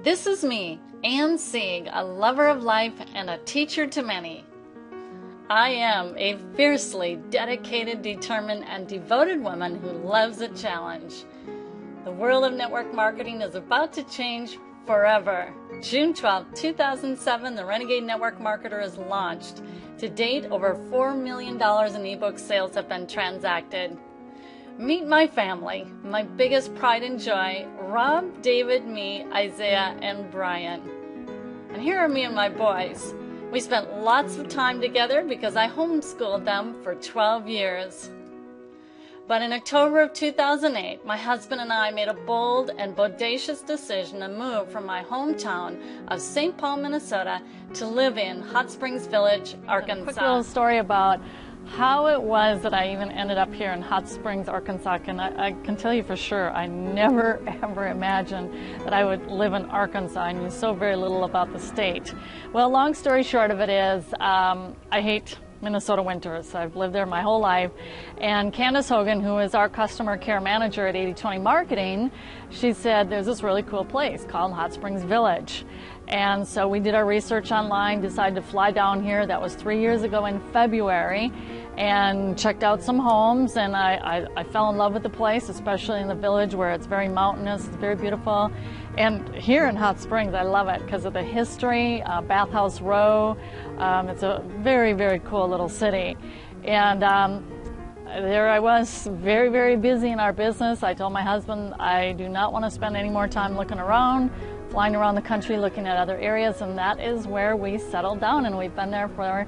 This is me, Ann Sieg, a lover of life and a teacher to many. I am a fiercely dedicated, determined, and devoted woman who loves a challenge. The world of network marketing is about to change forever. June 12, 2007, the Renegade Network Marketer is launched. To date, over $4 million in ebook sales have been transacted. Meet my family, my biggest pride and joy, Rob, David, me, Isaiah, and Brian. And here are me and my boys. We spent lots of time together because I homeschooled them for 12 years. But in October of 2008, my husband and I made a bold and bodacious decision to move from my hometown of St. Paul, Minnesota, to live in Hot Springs Village, Arkansas. A quick little story about how it was that I even ended up here in Hot Springs, Arkansas. And I can tell you for sure, I never ever imagined that I would live in Arkansas. I knew so very little about the state. Well, long story short of it is, I hate Minnesota winters. I've lived there my whole life. And Candace Hogan, who is our customer care manager at 80/20 Marketing, she said there's this really cool place called Hot Springs Village. And so we did our research online, decided to fly down here. That was 3 years ago in February, and checked out some homes, and I fell in love with the place, especially in the village where it's very mountainous, it's very beautiful. And here in Hot Springs, I love it because of the history, Bathhouse Row. It's a very, very cool little city. And there I was, very, very busy in our business. I told my husband I do not want to spend any more time looking around, flying around the country looking at other areas, and that is where we settled down, and we've been there for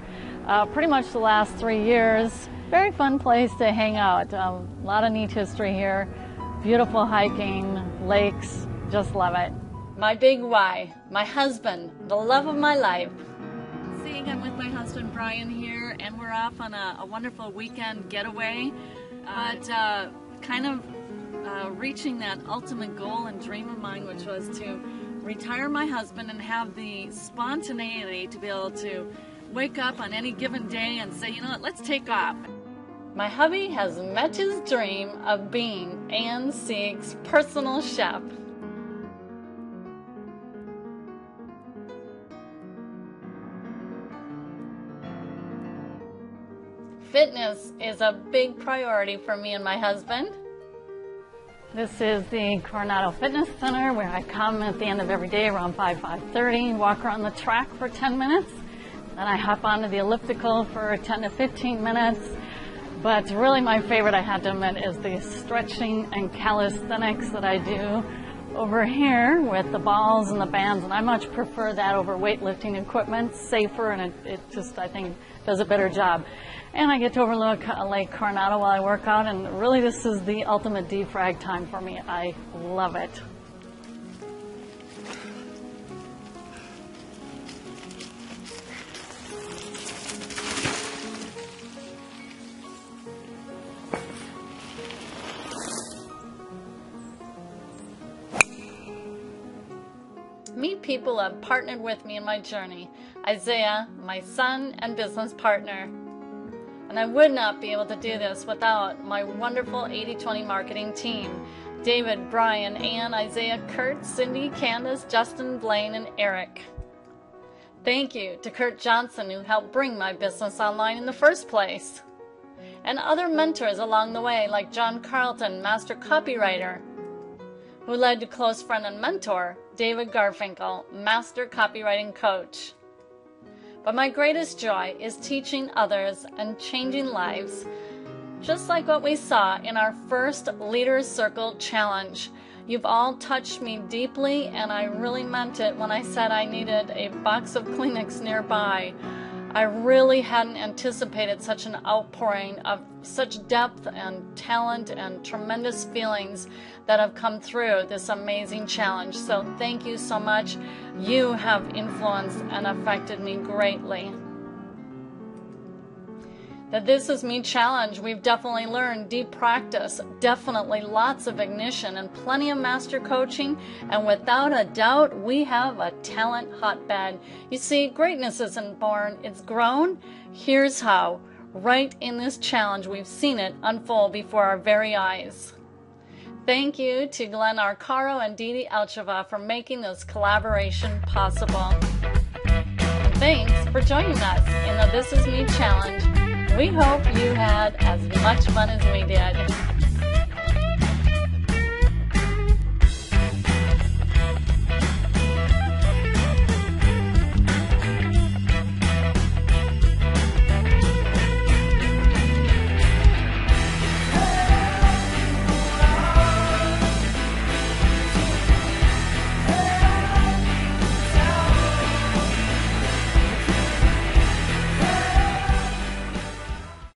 pretty much the last 3 years. Very fun place to hang out. A lot of neat history here, beautiful hiking, lakes, just love it. My big why, my husband, the love of my life. Seeing I'm with my husband Brian here, and we're off on a wonderful weekend getaway, but kind of reaching that ultimate goal and dream of mine, which was to retire my husband and have the spontaneity to be able to wake up on any given day and say, you know what, let's take off. My hubby has met his dream of being Ann Sieg's personal chef. Fitness is a big priority for me and my husband. This is the Coronado Fitness Center, where I come at the end of every day around 5:30, walk around the track for 10 minutes. Then I hop onto the elliptical for 10 to 15 minutes. But really my favorite, I have to admit, is the stretching and calisthenics that I do over here with the balls and the bands. And I much prefer that over weightlifting equipment, safer, and it just, I think, does a better job. And I get to overlook Lake Coronado while I work out, and really this is the ultimate defrag time for me. I love it. Meet people who have partnered with me in my journey. Isaiah, my son and business partner. And I would not be able to do this without my wonderful 80/20 marketing team. David, Brian, Ann, Isaiah, Kurt, Cindy, Candace, Justin, Blaine, and Eric. Thank you to Kurt Johnson, who helped bring my business online in the first place. And other mentors along the way, like John Carlton, master copywriter, who led to close friend and mentor, David Garfinkel, master copywriting coach. But my greatest joy is teaching others and changing lives, just like what we saw in our first Leaders Circle Challenge. You've all touched me deeply, and I really meant it when I said I needed a box of Kleenex nearby. I really hadn't anticipated such an outpouring of such depth and talent and tremendous feelings that have come through this amazing challenge. So thank you so much. You have influenced and affected me greatly. The This Is Me challenge, we've definitely learned deep practice, definitely lots of ignition and plenty of master coaching, and without a doubt, we have a talent hotbed. You see, greatness isn't born, it's grown. Here's how. Right in this challenge, we've seen it unfold before our very eyes. Thank you to Glenn Arcaro and Didi Alcheva for making this collaboration possible. And thanks for joining us in the This Is Me Challenge. We hope you had as much fun as we did.